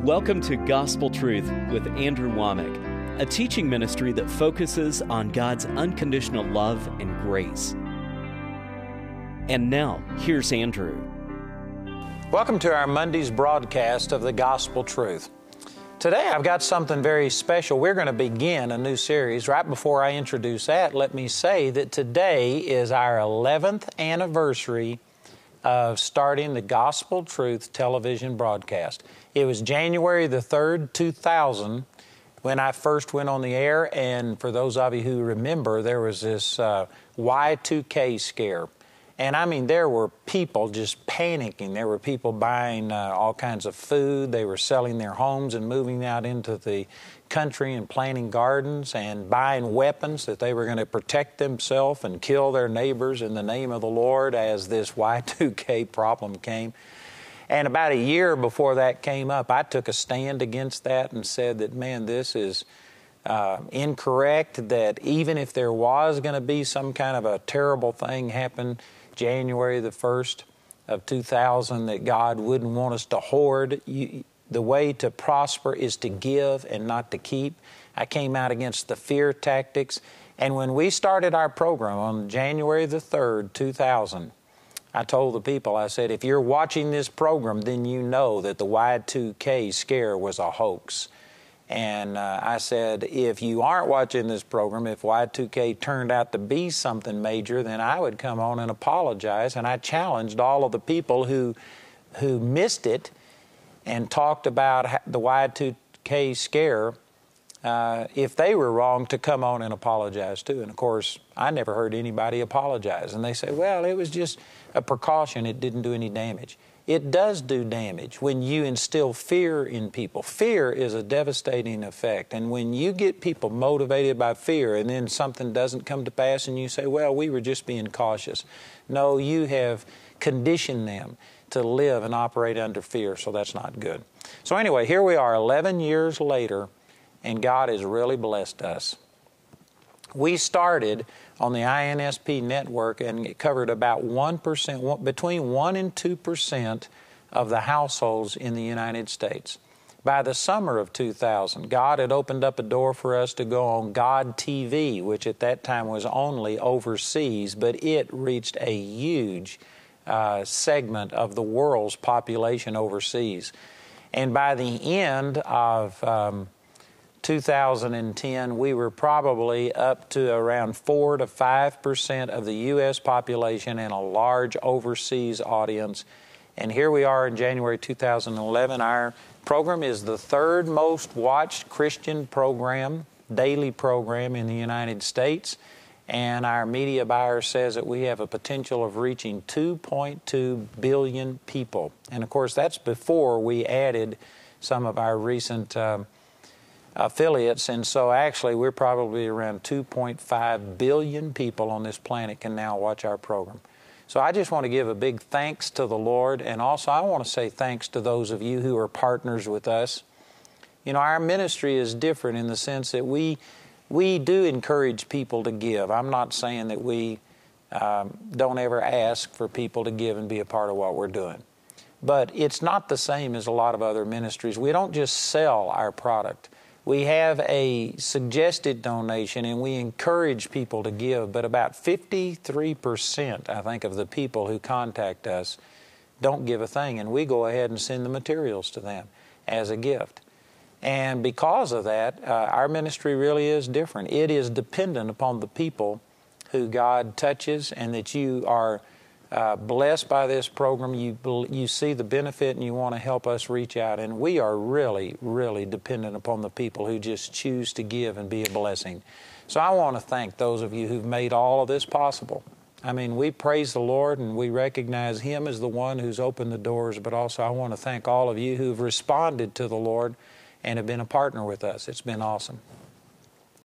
Welcome to Gospel Truth with Andrew Womack, a teaching ministry that focuses on God's unconditional love and grace. And now, here's Andrew. Welcome to our Monday's broadcast of the Gospel Truth. Today I've got something very special. We're going to begin a new series. Right before I introduce that, let me say that today is our 11th anniversary of starting the Gospel Truth television broadcast. It was January the 3rd, 2000, when I first went on the air, and for those of you who remember, there was this Y2K scare. And I mean, there were people just panicking. There were people buying all kinds of food. They were selling their homes and moving out into the country and planting gardens and buying weapons that they were going to protect themselves and kill their neighbors in the name of the Lord as this Y2K problem came. And about a year before that came up, I took a stand against that and said that, man, this is incorrect, that even if there was going to be some kind of a terrible thing happen January the 1st of 2000, that God wouldn't want us to hoard. The way to prosper is to give and not to keep. I came out against the fear tactics. And when we started our program on January the 3rd, 2000, I told the people, I said, if you're watching this program, then you know that the Y2K scare was a hoax. And I said, if you aren't watching this program, if Y2K turned out to be something major, then I would come on and apologize. And I challenged all of the people who missed it and talked about the Y2K scare, if they were wrong, to come on and apologize too. And of course, I never heard anybody apologize. And they say, well, it was just a precaution. It didn't do any damage. It does do damage when you instill fear in people. Fear is a devastating effect. And when you get people motivated by fear and then something doesn't come to pass and you say, well, we were just being cautious. No, you have conditioned them to live and operate under fear, so that's not good. So anyway, here we are 11 years later, and God has really blessed us. We started on the INSP network, and it covered about 1%, between 1 and 2% of the households in the United States. By the summer of 2000, God had opened up a door for us to go on God TV, which at that time was only overseas, but it reached a huge segment of the world's population overseas. And by the end of 2010, we were probably up to around 4 to 5% of the U.S. population and a large overseas audience. And here we are in January 2011. Our program is the third most watched Christian program, daily program in the United States. And our media buyer says that we have a potential of reaching 2.2 billion people. And of course, that's before we added some of our recent affiliates, and so actually we're probably around 2.5 billion people on this planet can now watch our program. So I just want to give a big thanks to the Lord, and also I want to say thanks to those of you who are partners with us. You know, our ministry is different in the sense that we do encourage people to give. I'm not saying that we don't ever ask for people to give and be a part of what we're doing. But it's not the same as a lot of other ministries. We don't just sell our product. We have a suggested donation, and we encourage people to give, but about 53%, I think, of the people who contact us don't give a thing, and we go ahead and send the materials to them as a gift. And because of that, our ministry really is different. It is dependent upon the people who God touches, and that you are blessed by this program. You see the benefit and you want to help us reach out. And we are really, really dependent upon the people who just choose to give and be a blessing. So I want to thank those of you who've made all of this possible. I mean, we praise the Lord and we recognize Him as the one who's opened the doors, but also I want to thank all of you who've responded to the Lord and have been a partner with us. It's been awesome.